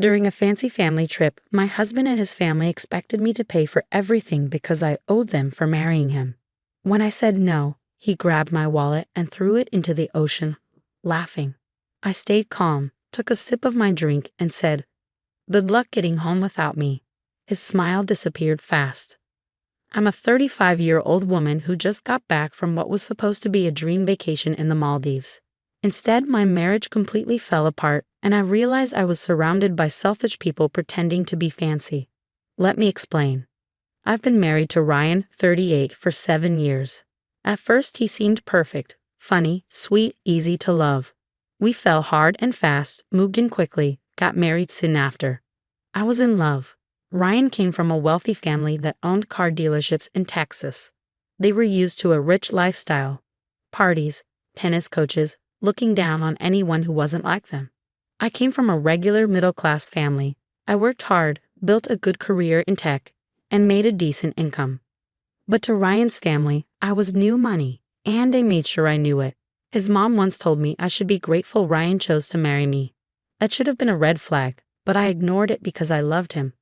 During a fancy family trip, my husband and his family expected me to pay for everything because I owed them for marrying him. When I said no, he grabbed my wallet and threw it into the ocean, laughing. I stayed calm, took a sip of my drink, and said, "Good luck getting home without me." His smile disappeared fast. I'm a 35-year-old woman who just got back from what was supposed to be a dream vacation in the Maldives. Instead, my marriage completely fell apart, and I realized I was surrounded by selfish people pretending to be fancy. Let me explain. I've been married to Ryan, 38, for 7 years. At first, he seemed perfect, funny, sweet, easy to love. We fell hard and fast, moved in quickly, got married soon after. I was in love. Ryan came from a wealthy family that owned car dealerships in Texas. They were used to a rich lifestyle. Parties, tennis coaches, looking down on anyone who wasn't like them. I came from a regular middle-class family. I worked hard, built a good career in tech, and made a decent income. But to Ryan's family, I was new money, and they made sure I knew it. His mom once told me I should be grateful Ryan chose to marry me. That should have been a red flag, but I ignored it because I loved him.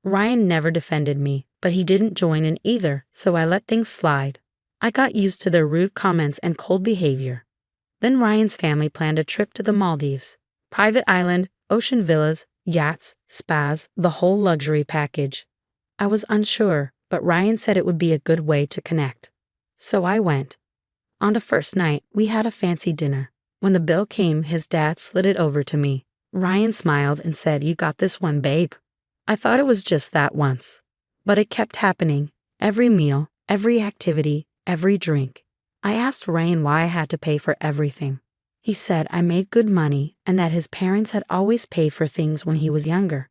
Ryan never defended me, but he didn't join in either, so I let things slide. I got used to their rude comments and cold behavior. Then Ryan's family planned a trip to the Maldives. Private island, ocean villas, yachts, spas, the whole luxury package. I was unsure, but Ryan said it would be a good way to connect. So I went. On the first night, we had a fancy dinner. When the bill came, his dad slid it over to me. Ryan smiled and said, "You got this one, babe." I thought it was just that once. But it kept happening. Every meal, every activity, every drink. I asked Ryan why I had to pay for everything. He said I made good money and that his parents had always paid for things when he was younger.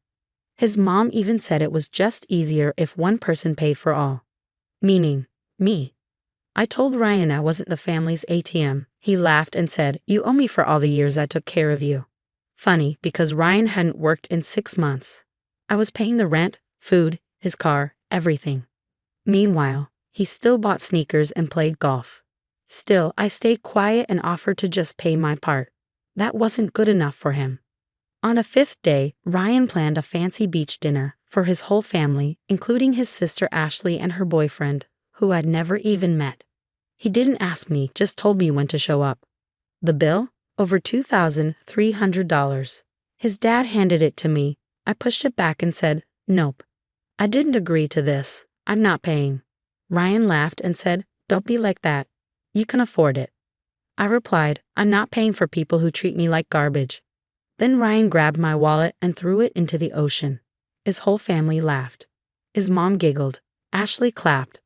His mom even said it was just easier if one person paid for all. Meaning, me. I told Ryan I wasn't the family's ATM. He laughed and said, "You owe me for all the years I took care of you." Funny, because Ryan hadn't worked in 6 months. I was paying the rent, food, his car, everything. Meanwhile, he still bought sneakers and played golf. Still, I stayed quiet and offered to just pay my part. That wasn't good enough for him. On the 5th day, Ryan planned a fancy beach dinner for his whole family, including his sister Ashley and her boyfriend, who I'd never even met. He didn't ask me, just told me when to show up. The bill? Over $2,300. His dad handed it to me. I pushed it back and said, "Nope. I didn't agree to this. I'm not paying." Ryan laughed and said, "Don't be like that. You can afford it." I replied, "I'm not paying for people who treat me like garbage." Then Ryan grabbed my wallet and threw it into the ocean. His whole family laughed. His mom giggled. Ashley clapped.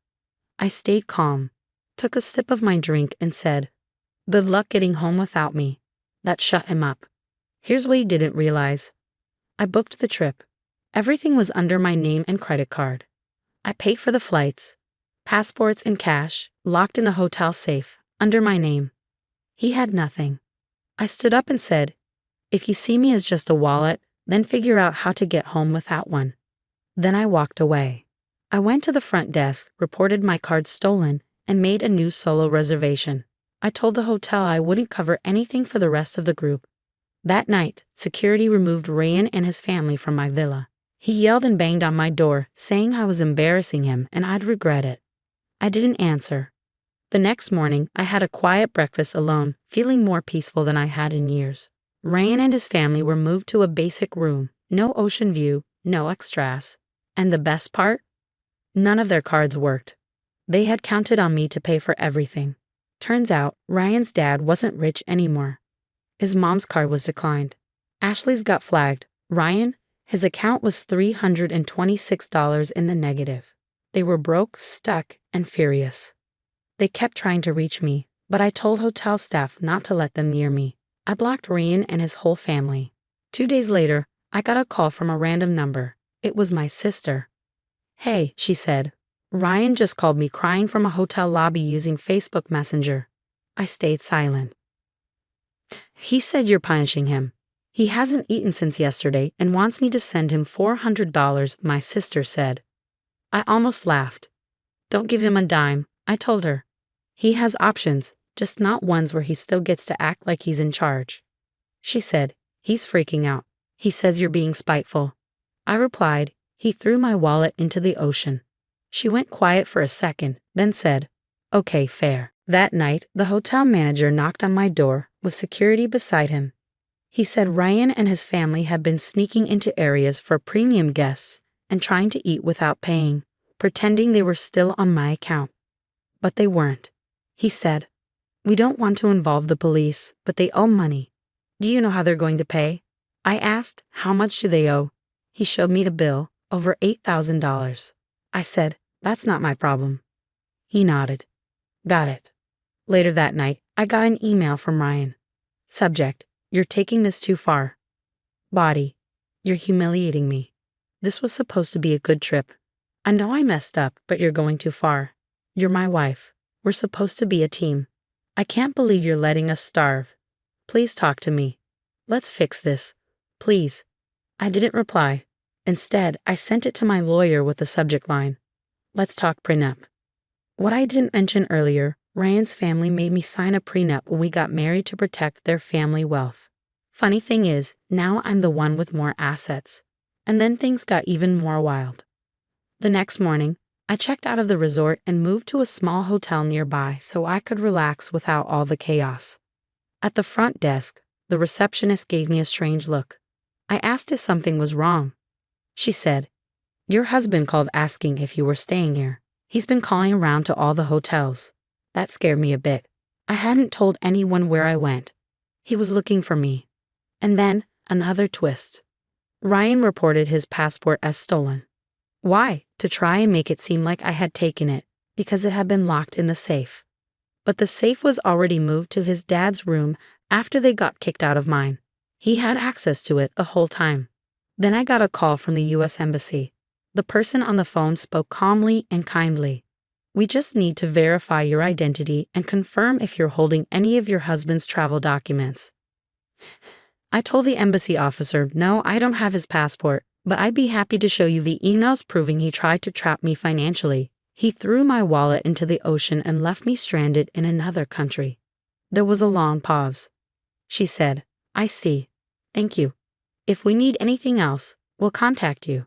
I stayed calm, took a sip of my drink and said, "Good luck getting home without me." That shut him up. Here's what he didn't realize. I booked the trip. Everything was under my name and credit card. I paid for the flights, passports and cash, locked in the hotel safe, under my name. He had nothing. I stood up and said, "If you see me as just a wallet, then figure out how to get home without one." Then I walked away. I went to the front desk, reported my card stolen, and made a new solo reservation. I told the hotel I wouldn't cover anything for the rest of the group. That night, security removed Ryan and his family from my villa. He yelled and banged on my door, saying I was embarrassing him and I'd regret it. I didn't answer. The next morning, I had a quiet breakfast alone, feeling more peaceful than I had in years. Ryan and his family were moved to a basic room, no ocean view, no extras. And the best part? None of their cards worked. They had counted on me to pay for everything. Turns out, Ryan's dad wasn't rich anymore. His mom's card was declined. Ashley's got flagged. Ryan, his account was $326 in the negative. They were broke, stuck, and furious. They kept trying to reach me, but I told hotel staff not to let them near me. I blocked Ryan and his whole family. 2 days later, I got a call from a random number. It was my sister. "Hey," she said. "Ryan just called me crying from a hotel lobby using Facebook Messenger." I stayed silent. "He said you're punishing him. He hasn't eaten since yesterday and wants me to send him $400, my sister said. I almost laughed. "Don't give him a dime," I told her. "He has options, just not ones where he still gets to act like he's in charge." She said, "He's freaking out. He says you're being spiteful. I replied, he threw my wallet into the ocean. She went quiet for a second, then said, okay, fair. That night, the hotel manager knocked on my door with security beside him. He said Ryan and his family had been sneaking into areas for premium guests and trying to eat without paying, pretending they were still on my account. But they weren't. He said, we don't want to involve the police, but they owe money. Do you know how they're going to pay? I asked, how much do they owe? He showed me the bill, over $8,000. I said, that's not my problem. He nodded. Got it. Later that night, I got an email from Ryan. Subject, you're taking this too far. Body, you're humiliating me. This was supposed to be a good trip. I know I messed up, but you're going too far. You're my wife. We're supposed to be a team. I can't believe you're letting us starve. Please talk to me. Let's fix this. Please. I didn't reply. Instead, I sent it to my lawyer with the subject line, let's talk prenup. What I didn't mention earlier, Ryan's family made me sign a prenup when we got married to protect their family wealth. Funny thing is, now I'm the one with more assets. And then things got even more wild. The next morning, I checked out of the resort and moved to a small hotel nearby so I could relax without all the chaos. At the front desk, the receptionist gave me a strange look. I asked if something was wrong. She said, your husband called asking if you were staying here. He's been calling around to all the hotels. That scared me a bit. I hadn't told anyone where I went. He was looking for me. And then, another twist. Ryan reported his passport as stolen. Why? To try and make it seem like I had taken it, because it had been locked in the safe. But the safe was already moved to his dad's room after they got kicked out of mine. He had access to it the whole time. Then I got a call from the U.S. Embassy. The person on the phone spoke calmly and kindly. We just need to verify your identity and confirm if you're holding any of your husband's travel documents. I told the embassy officer, no, I don't have his passport, but I'd be happy to show you the emails proving he tried to trap me financially. He threw my wallet into the ocean and left me stranded in another country. There was a long pause. She said, I see. Thank you. If we need anything else, we'll contact you.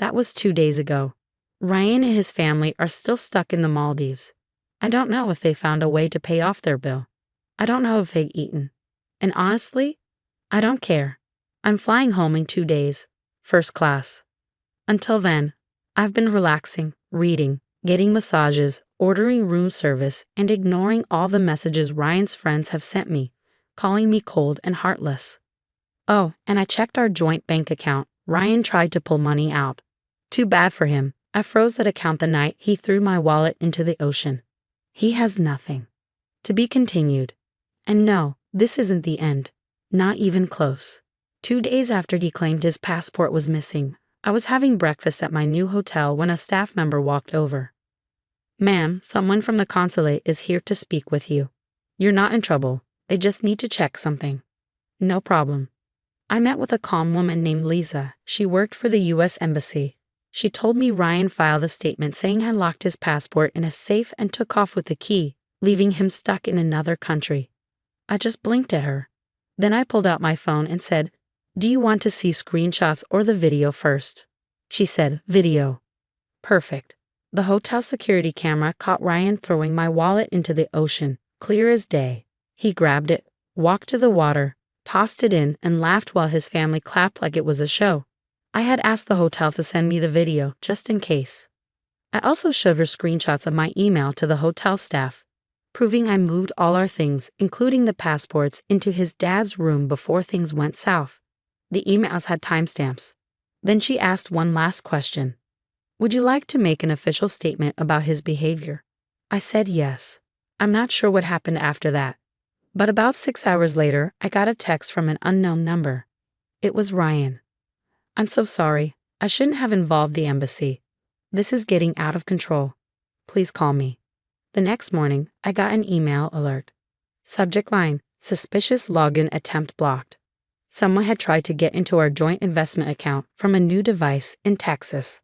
That was 2 days ago. Ryan and his family are still stuck in the Maldives. I don't know if they found a way to pay off their bill. I don't know if they've eaten. And honestly, I don't care. I'm flying home in 2 days, first class. Until then, I've been relaxing, reading, getting massages, ordering room service, and ignoring all the messages Ryan's friends have sent me, calling me cold and heartless. Oh, and I checked our joint bank account. Ryan tried to pull money out. Too bad for him. I froze that account the night he threw my wallet into the ocean. He has nothing. To be continued. And no, this isn't the end. Not even close. 2 days after he claimed his passport was missing, I was having breakfast at my new hotel when a staff member walked over. Ma'am, someone from the consulate is here to speak with you. You're not in trouble. They just need to check something. No problem. I met with a calm woman named Lisa. She worked for the U.S. Embassy. She told me Ryan filed a statement saying I locked his passport in a safe and took off with the key, leaving him stuck in another country. I just blinked at her. Then I pulled out my phone and said, do you want to see screenshots or the video first? She said, video. Perfect. The hotel security camera caught Ryan throwing my wallet into the ocean, clear as day. He grabbed it, walked to the water, tossed it in, and laughed while his family clapped like it was a show. I had asked the hotel to send me the video, just in case. I also showed her screenshots of my email to the hotel staff, proving I moved all our things, including the passports, into his dad's room before things went south. The emails had timestamps. Then she asked one last question. Would you like to make an official statement about his behavior? I said yes. I'm not sure what happened after that. But about 6 hours later, I got a text from an unknown number. It was Ryan. I'm so sorry. I shouldn't have involved the embassy. This is getting out of control. Please call me. The next morning, I got an email alert. Subject line, suspicious login attempt blocked. Someone had tried to get into our joint investment account from a new device in Texas.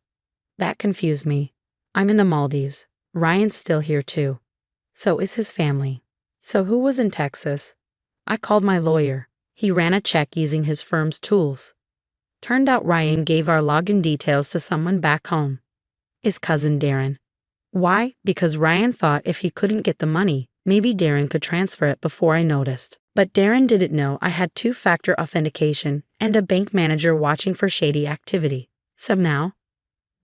That confused me. I'm in the Maldives. Ryan's still here too. So is his family. So who was in Texas? I called my lawyer. He ran a check using his firm's tools. Turned out Ryan gave our login details to someone back home. His cousin Darren. Why? Because Ryan thought if he couldn't get the money, maybe Darren could transfer it before I noticed. But Darren didn't know I had two-factor authentication and a bank manager watching for shady activity. So now,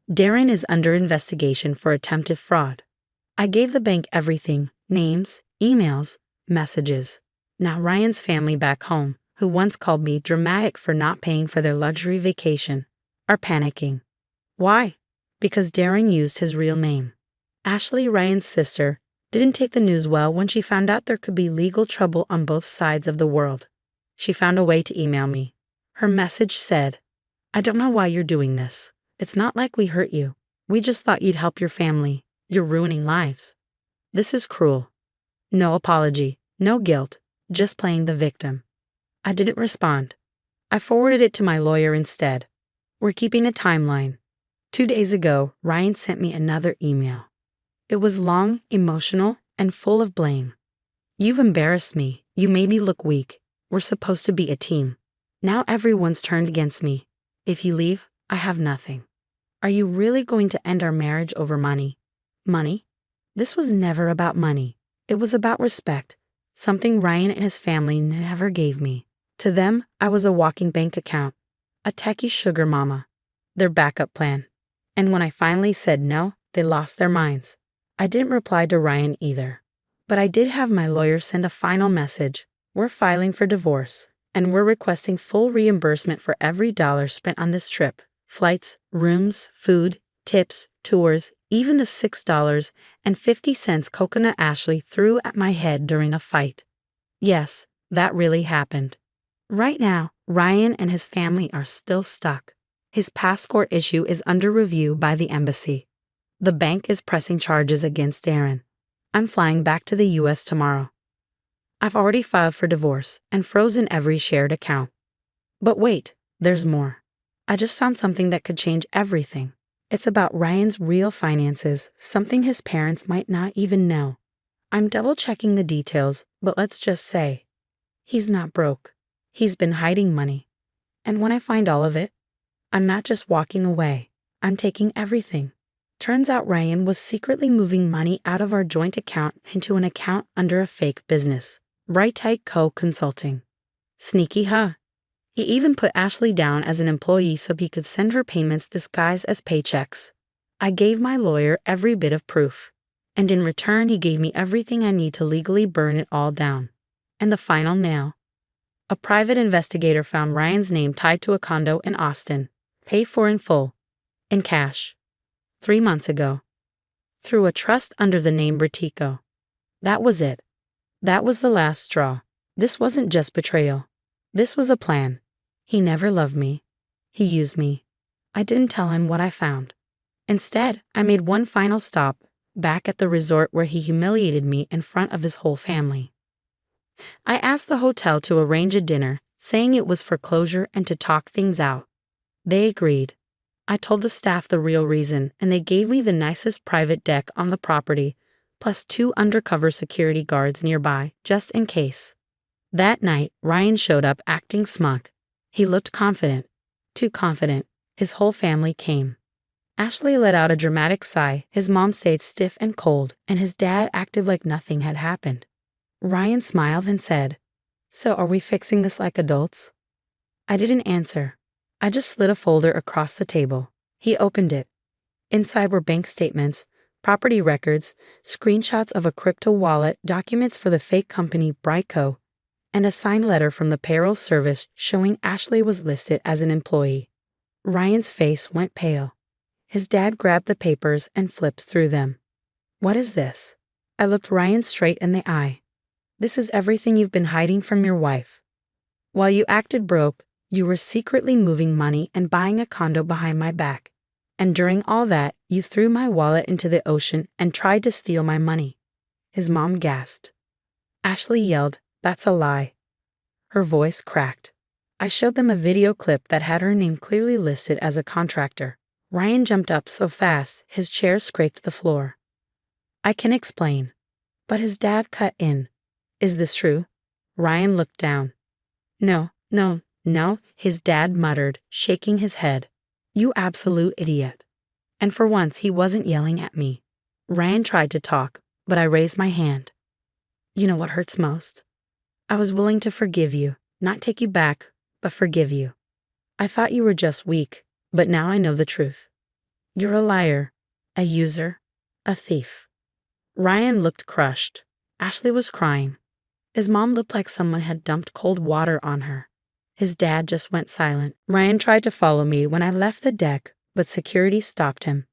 Darren is under investigation for attempted fraud. I gave the bank everything: names, emails, messages. Now Ryan's family back home, who once called me dramatic for not paying for their luxury vacation, are panicking. Why? Because Darren used his real name. Ashley, Ryan's sister, didn't take the news well when she found out there could be legal trouble on both sides of the world. She found a way to email me. Her message said, "I don't know why you're doing this. It's not like we hurt you. We just thought you'd help your family. You're ruining lives. This is cruel." No apology, no guilt, just playing the victim. I didn't respond. I forwarded it to my lawyer instead. We're keeping a timeline. 2 days ago, Ryan sent me another email. It was long, emotional, and full of blame. "You've embarrassed me. You made me look weak. We're supposed to be a team. Now everyone's turned against me. If you leave, I have nothing. Are you really going to end our marriage over money?" Money? This was never about money. It was about respect, something Ryan and his family never gave me. To them, I was a walking bank account, a techie sugar mama, their backup plan. And when I finally said no, they lost their minds. I didn't reply to Ryan either. But I did have my lawyer send a final message. "We're filing for divorce, and we're requesting full reimbursement for every dollar spent on this trip. Flights, rooms, food, tips, tours, even the $6.50 coconut Ashley threw at my head during a fight." Yes, that really happened. Right now, Ryan and his family are still stuck. His passport issue is under review by the embassy. The bank is pressing charges against Darren. I'm flying back to the US tomorrow. I've already filed for divorce and frozen every shared account. But wait, there's more. I just found something that could change everything. It's about Ryan's real finances, something his parents might not even know. I'm double-checking the details, but let's just say, he's not broke. He's been hiding money. And when I find all of it, I'm not just walking away. I'm taking everything. Turns out Ryan was secretly moving money out of our joint account into an account under a fake business, Right Tight Co. Consulting. Sneaky, huh? He even put Ashley down as an employee so he could send her payments disguised as paychecks. I gave my lawyer every bit of proof, and in return he gave me everything I need to legally burn it all down. And the final nail. A private investigator found Ryan's name tied to a condo in Austin, paid for in full, in cash. 3 months ago. Through a trust under the name Britico. That was it. That was the last straw. This wasn't just betrayal. This was a plan. He never loved me. He used me. I didn't tell him what I found. Instead, I made one final stop, back at the resort where he humiliated me in front of his whole family. I asked the hotel to arrange a dinner, saying it was for closure and to talk things out. They agreed. I told the staff the real reason, and they gave me the nicest private deck on the property, plus 2 undercover security guards nearby, just in case. That night, Ryan showed up acting smug. He looked confident. Too confident. His whole family came. Ashley let out a dramatic sigh, his mom stayed stiff and cold, and his dad acted like nothing had happened. Ryan smiled and said, "So are we fixing this like adults?" I didn't answer. I just slid a folder across the table. He opened it. Inside were bank statements, property records, screenshots of a crypto wallet, documents for the fake company Brightco, and a signed letter from the payroll service showing Ashley was listed as an employee. Ryan's face went pale. His dad grabbed the papers and flipped through them. "What is this?" I looked Ryan straight in the eye. "This is everything you've been hiding from your wife. While you acted broke, you were secretly moving money and buying a condo behind my back. And during all that, you threw my wallet into the ocean and tried to steal my money." His mom gasped. Ashley yelled, "That's a lie." Her voice cracked. I showed them a video clip that had her name clearly listed as a contractor. Ryan jumped up so fast, his chair scraped the floor. "I can explain." But his dad cut in. "Is this true?" Ryan looked down. No, No, his dad muttered, shaking his head. You absolute idiot. And for once he wasn't yelling at me. Ryan tried to talk, but I raised my hand. You know what hurts most? I was willing to forgive you, not take you back, but forgive you. I thought you were just weak, but now I know the truth. You're a liar, a user, a thief. Ryan looked crushed. Ashley was crying. His mom looked like someone had dumped cold water on her. His dad just went silent. Ryan tried to follow me when I left the deck, but security stopped him.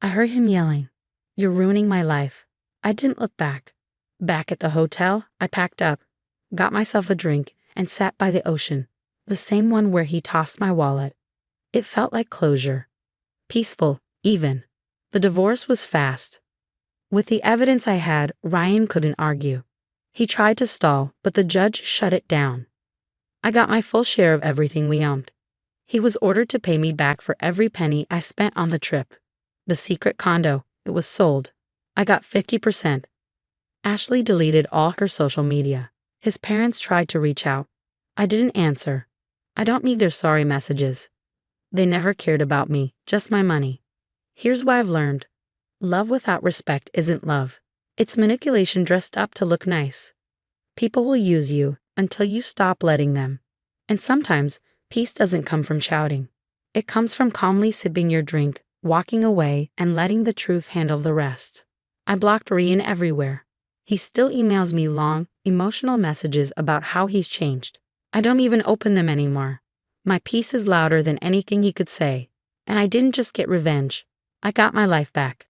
I heard him yelling, "You're ruining my life." I didn't look back. Back at the hotel, I packed up, got myself a drink, and sat by the ocean, the same one where he tossed my wallet. It felt like closure. Peaceful, even. The divorce was fast. With the evidence I had, Ryan couldn't argue. He tried to stall, but the judge shut it down. I got my full share of everything we owned. He was ordered to pay me back for every penny I spent on the trip. The secret condo, it was sold. I got 50%. Ashley deleted all her social media. His parents tried to reach out. I didn't answer. I don't need their sorry messages. They never cared about me, just my money. Here's what I've learned. Love without respect isn't love. It's manipulation dressed up to look nice. People will use you until you stop letting them. And sometimes, peace doesn't come from shouting. It comes from calmly sipping your drink, walking away, and letting the truth handle the rest. I blocked Ryan everywhere. He still emails me long, emotional messages about how he's changed. I don't even open them anymore. My peace is louder than anything he could say. And I didn't just get revenge. I got my life back.